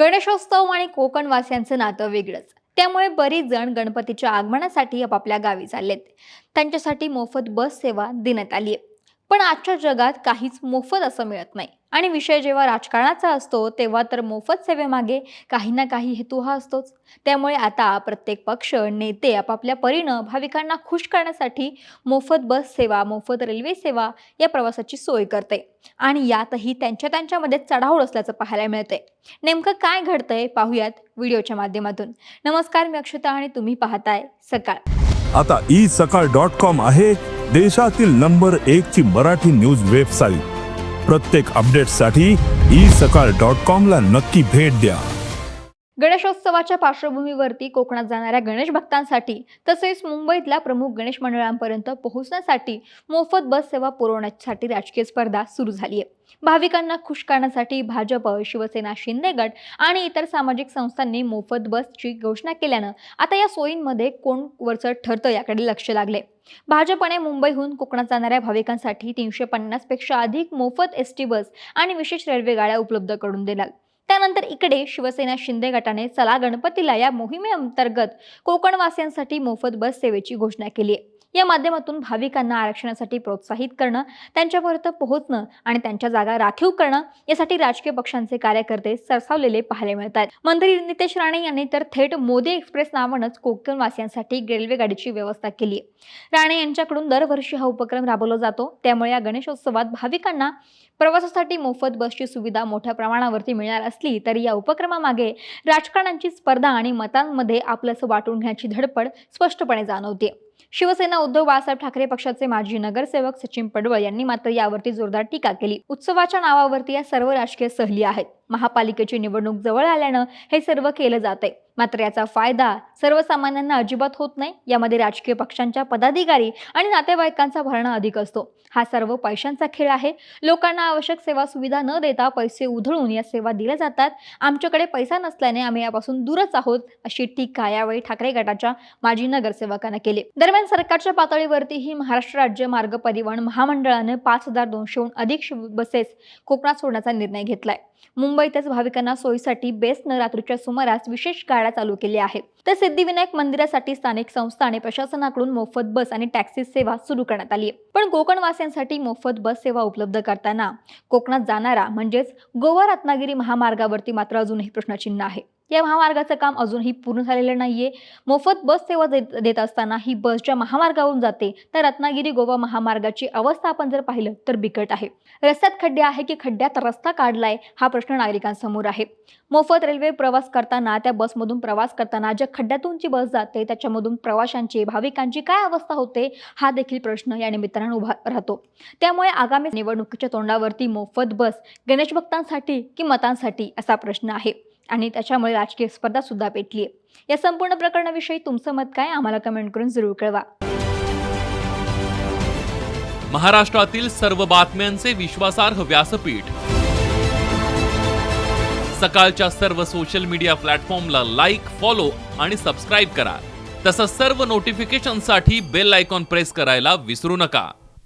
गणेशोत्सव आणि कोकणवासियांचं नातं वेगळंच. त्यामुळे बरीच जण गणपतीच्या आगमनासाठी आपापल्या गावी चाललेत. त्यांच्यासाठी मोफत बस सेवा देण्यात आली आहे. पण आजच्या जगात काहीच मोफत असं मिळत नाही. आणि विषय जेव्हा राजकारणाचा असतो तेव्हा तर मोफत सेवेमागे काही ना काही हेतू हा असतोच. त्यामुळे आता प्रत्येक पक्ष नेते आपापल्या परीनं भाविकांना खुश करण्यासाठी मोफत बस सेवा, मोफत रेल्वे सेवा या प्रवासाची सोय करते. आणि यातही त्यांच्यामध्ये चढाओढ असल्याचं पाहायला मिळतंय. नेमकं काय घडतंय पाहूयात व्हिडिओच्या माध्यमातून. नमस्कार, मी अक्षता आणि तुम्ही पाहताय सकाळ. आता isakal.com आहे देशातील नंबर 1 ची मराठी न्यूज वेबसाईट. प्रत्येक अपडेटसाठी isakal.com ला नक्की भेट द्या. गणेशोत्सवाच्या पार्श्वभूमीवरती कोकणात जाणाऱ्या गणेश भक्तांसाठी तसेच मुंबईतल्या प्रमुख गणेश मंडळांपर्यंत पोहोचण्यासाठी मोफत बस सेवा पुरवण्यासाठी राजकीय स्पर्धा सुरू झाली आहे. भाविकांना खुश करण्यासाठी भाजप, शिवसेना, शिंदे गट आणि इतर सामाजिक संस्थांनी मोफत बसची घोषणा केल्यानं आता या सोयींमध्ये कोण वरचढ ठरतं याकडे लक्ष लागले. भाजपने मुंबईहून कोकणात जाणाऱ्या भाविकांसाठी 350 पेक्षा अधिक मोफत एसटी बस आणि विशेष रेल्वे गाड्या उपलब्ध करून दिल्या. त्यानंतर इकडे शिवसेना शिंदे गटाने चला गणपतीला या मोहिमेअंतर्गत कोकणवासियांसाठी मोफत बस सेवेची घोषणा केली आहे. या माध्यमातून भाविकांना आरक्षणासाठी प्रोत्साहित करणं, त्यांच्यापर्यंत पोहोचणं आणि त्यांच्या जागा राखीव करणं यासाठी राजकीय पक्षांचे कार्यकर्ते सरसावलेले पाहायला मिळतात. मंत्री नितेश राणे यांनी तर थेट मोदी एक्सप्रेस नावानंच कोकणवासियांसाठी रेल्वे गाडीची व्यवस्था केली आहे. राणे यांच्याकडून दरवर्षी हा उपक्रम राबवला जातो. त्यामुळे या गणेशोत्सवात भाविकांना प्रवासासाठी मोफत बसची सुविधा मोठ्या प्रमाणावरती मिळणार असली तरी या उपक्रमामागे राजकारणाची स्पर्धा आणि मतांमध्ये आपलंसं वाटून घेण्याची धडपड स्पष्टपणे जाणवते. शिवसेना उद्धव बाळासाहेब ठाकरे पक्षाचे माजी नगरसेवक सचिन पडवळ यांनी मात्र यावरती जोरदार टीका केली. उत्सवाच्या नावावरती या सर्व राजकीय सहली आहेत. महापालिकेची निवडणूक जवळ आल्यानं हे सर्व केलं जातंय. मात्र याचा फायदा सर्वसामान्यांना अजिबात होत नाही. यामध्ये राजकीय पक्षांच्या पदाधिकारी आणि नातेवाईकांचा भरणा अधिक असतो. हा सर्व पैशांचा खेळ आहे. लोकांना आवश्यक सेवा सुविधा न देता पैसे उधळून या सेवा दिल्या जातात. आमच्याकडे पैसा नसल्याने आम्ही यापासून दूरच आहोत, अशी टीका यावेळी ठाकरे गटाच्या माजी नगरसेवकांना केली. दरम्यान सरकारच्या पातळीवरतीही महाराष्ट्र राज्य मार्ग परिवहन महामंडळाने 5200हून अधिक बसेस कोकणात सोडण्याचा निर्णय घेतलाय. मुंबईतच भाविकांना सोयीसाठी बेस्टनं रात्रीच्या सुमारास विशेष गाड्या चालू केल्या आहेत. तर सिद्धिविनायक मंदिरासाठी स्थानिक संस्था आणि प्रशासनाकडून मोफत बस आणि टॅक्सी सेवा सुरू करण्यात आली आहे. पण कोकणवासियांसाठी मोफत बस सेवा उपलब्ध करताना कोकणात जाणारा म्हणजेच गोवा रत्नागिरी महामार्गावरती मात्र अजूनही प्रश्नचिन्ह आहे. या महामार्गाचं काम अजूनही पूर्ण झालेलं नाहीये. मोफत बस सेवा देत असताना ही बस ज्या महामार्गावरून जाते तर रत्नागिरी गोवा महामार्गाची अवस्था आपण जर पाहिलं तर बिकट आहे. रस्त्यात खड्डे आहे की खड्ड्यात रस्ता काढलाय हा प्रश्न नागरिकांसमोर आहे. मोफत रेल्वे प्रवास करताना त्या बसमधून प्रवास करताना ज्या खड्ड्यातूनची बस जाते त्याच्यामधून प्रवाशांची, भाविकांची काय अवस्था होते हा देखील प्रश्न या निमित्तानं उभा राहतो. त्यामुळे आगामी निवडणुकीच्या तोंडावरती मोफत बस गणेश भक्तांसाठी की मतांसाठी असा प्रश्न आहे आणि त्याच्यामुळे राजकीय स्पर्धा सुद्धा पेटली आहे. या संपूर्ण प्रकरणाविषयी तुमचं मत काय आम्हाला कमेंट करून जरूर कळवा. महाराष्ट्रातील सर्व बातम्यांचे विश्वासार्ह व्यासपीठ सकाळच्या सर्व सोशल मीडिया प्लॅटफॉर्मला लाईक, फॉलो आणि सबस्क्राईब करा. तसंच सर्व नोटिफिकेशनसाठी बेल आयकॉन प्रेस करायला विसरू नका.